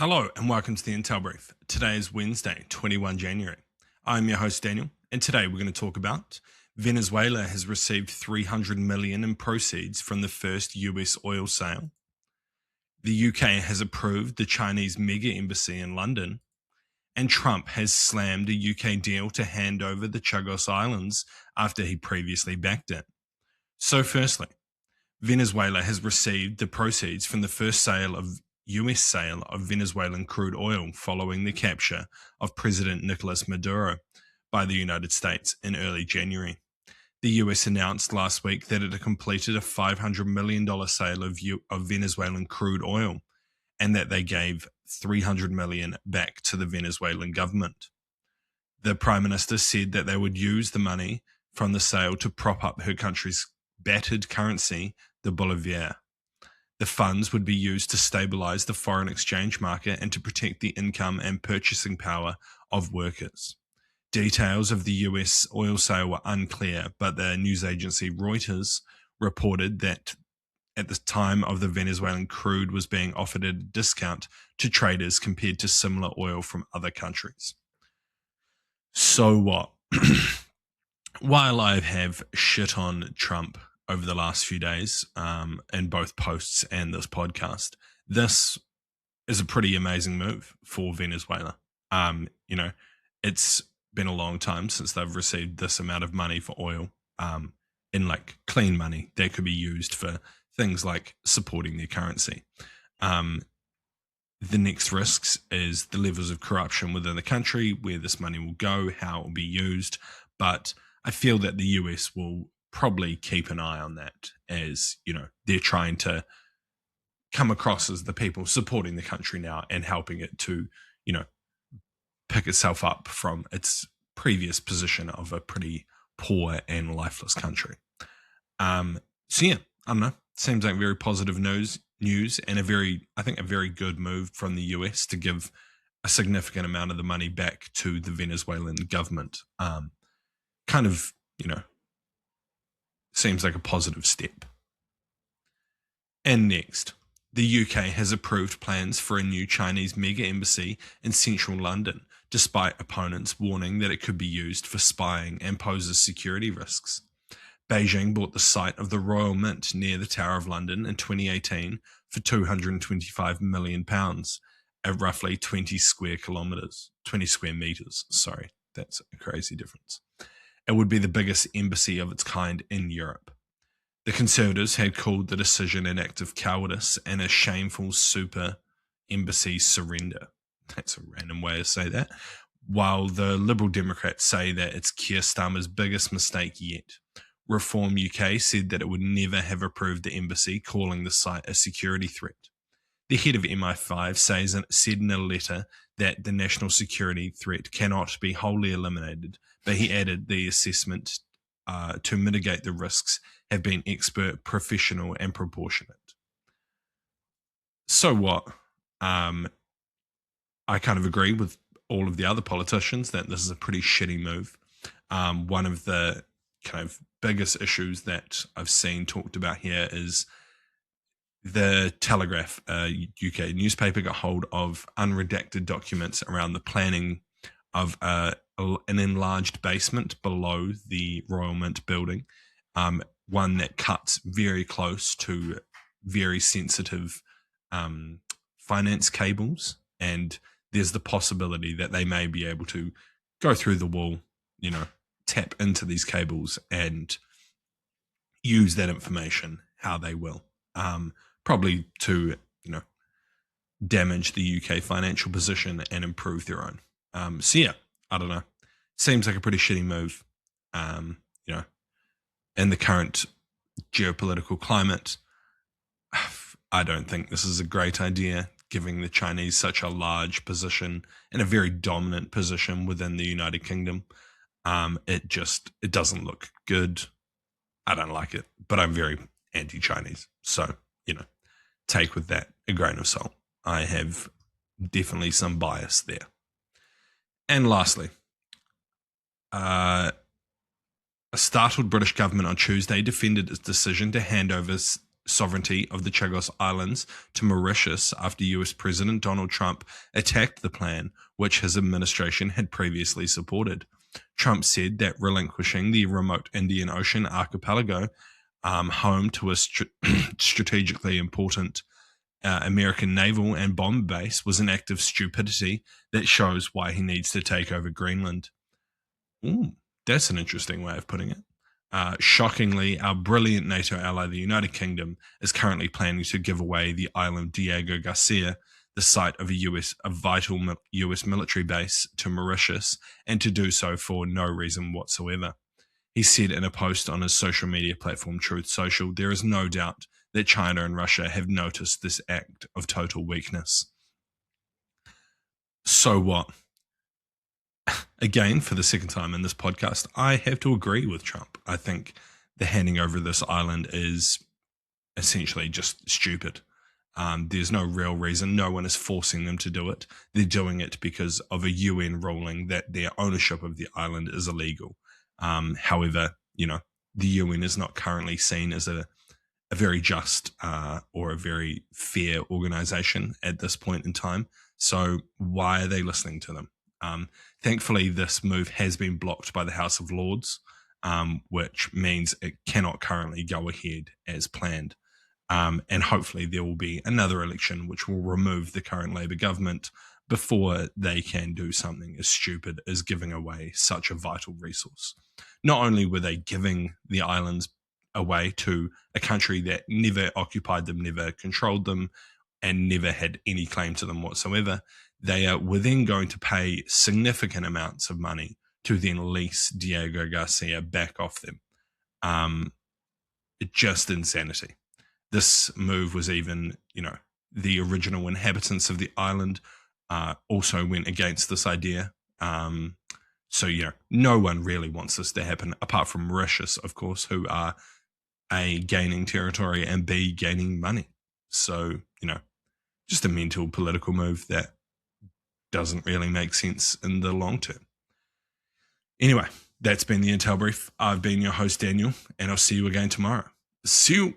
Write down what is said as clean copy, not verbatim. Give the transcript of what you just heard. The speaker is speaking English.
Hello and welcome to the Intel Brief. Today is Wednesday, 21 January. I'm your host Daniel, and today we're going to talk about Venezuela has received $300 million in proceeds from the first US oil sale. The UK has approved the Chinese mega embassy in London, and Trump has slammed a UK deal to hand over the Chagos Islands after he previously backed it. So firstly, Venezuela has received the proceeds from the first US sale of Venezuelan crude oil following the capture of President Nicolas Maduro by the United States in early January. The US announced last week that it had completed a $500 million sale of Venezuelan crude oil and that they gave $300 million back to the Venezuelan government. The Prime Minister said that they would use the money from the sale to prop up her country's battered currency, the bolivar. The funds would be used to stabilize the foreign exchange market and to protect the income and purchasing power of workers. Details of the US oil sale were unclear, but the news agency Reuters reported that at the time of the Venezuelan crude was being offered at a discount to traders compared to similar oil from other countries. So what? While I have shit on Trump over the last few days in both posts and this podcast, this is a pretty amazing move for Venezuela. It's been a long time since they've received this amount of money for oil in like clean money that could be used for things like supporting their currency. The next risks is the levels of corruption within the country, where this money will go, how it will be used. But I feel that the US will probably keep an eye on that, as they're trying to come across as the people supporting the country now and helping it to pick itself up from its previous position of a pretty poor and lifeless country. I don't know, seems like very positive news and a very good move from the US to give a significant amount of the money back to the Venezuelan government. Seems like a positive step. And next, the UK has approved plans for a new Chinese mega embassy in central London, despite opponents warning that it could be used for spying and poses security risks. Beijing bought the site of the Royal Mint near the Tower of London in 2018 for £225 million at roughly 20 square meters. Sorry, that's a crazy difference. It would be the biggest embassy of its kind in Europe. The Conservatives had called the decision an act of cowardice and a shameful super embassy surrender. That's a random way to say that. While the Liberal Democrats say that it's Keir Starmer's biggest mistake yet. Reform UK said that it would never have approved the embassy, calling the site a security threat. The head of MI5 said in a letter that the national security threat cannot be wholly eliminated, but he added the assessment to mitigate the risks have been expert, professional, and proportionate. So what? I kind of agree with all of the other politicians that this is a pretty shitty move. One of the kind of biggest issues that I've seen talked about here is the Telegraph, UK newspaper, got hold of unredacted documents around the planning of an enlarged basement below the Royal Mint building, one that cuts very close to very sensitive finance cables, and there's the possibility that they may be able to go through the wall, tap into these cables and use that information how they will. Probably to, damage the UK financial position and improve their own. I don't know. Seems like a pretty shitty move, in the current geopolitical climate. I don't think this is a great idea, giving the Chinese such a large position and a very dominant position within the United Kingdom. It doesn't look good. I don't like it, but I'm very anti-Chinese. So, take with that a grain of salt. I have definitely some bias there. And lastly, a startled British government on Tuesday defended its decision to hand over sovereignty of the Chagos Islands to Mauritius after US President Donald Trump attacked the plan, which his administration had previously supported. Trump said that relinquishing the remote Indian Ocean archipelago, home to a strategically important American naval and bomber base, was an act of stupidity that shows why he needs to take over Greenland. Ooh, that's an interesting way of putting it. Shockingly, our brilliant NATO ally, the United Kingdom, is currently planning to give away the island Diego Garcia, the site of a vital US military base, to Mauritius, and to do so for no reason whatsoever. He said in a post on his social media platform Truth Social, there is no doubt that China and Russia have noticed this act of total weakness. So what? Again, for the second time in this podcast, I have to agree with Trump. I think the handing over of this island is essentially just stupid. There's no real reason. No one is forcing them to do it. They're doing it because of a UN ruling that their ownership of the island is illegal. However, the UN is not currently seen as a very just or a very fair organization at this point in time. So why are they listening to them? Thankfully, this move has been blocked by the House of Lords, which means it cannot currently go ahead as planned. And hopefully there will be another election which will remove the current Labour government before they can do something as stupid as giving away such a vital resource. Not only were they giving the islands away to a country that never occupied them, never controlled them, and never had any claim to them whatsoever, they were then going to pay significant amounts of money to then lease Diego Garcia back off them. Just insanity. This move was even, the original inhabitants of the island also went against this idea. So, no one really wants this to happen, apart from Mauritius, of course, who are A, gaining territory, and B, gaining money. So, just a mental political move that doesn't really make sense in the long term. Anyway, that's been the Intel Brief. I've been your host, Daniel, and I'll see you again tomorrow. See you.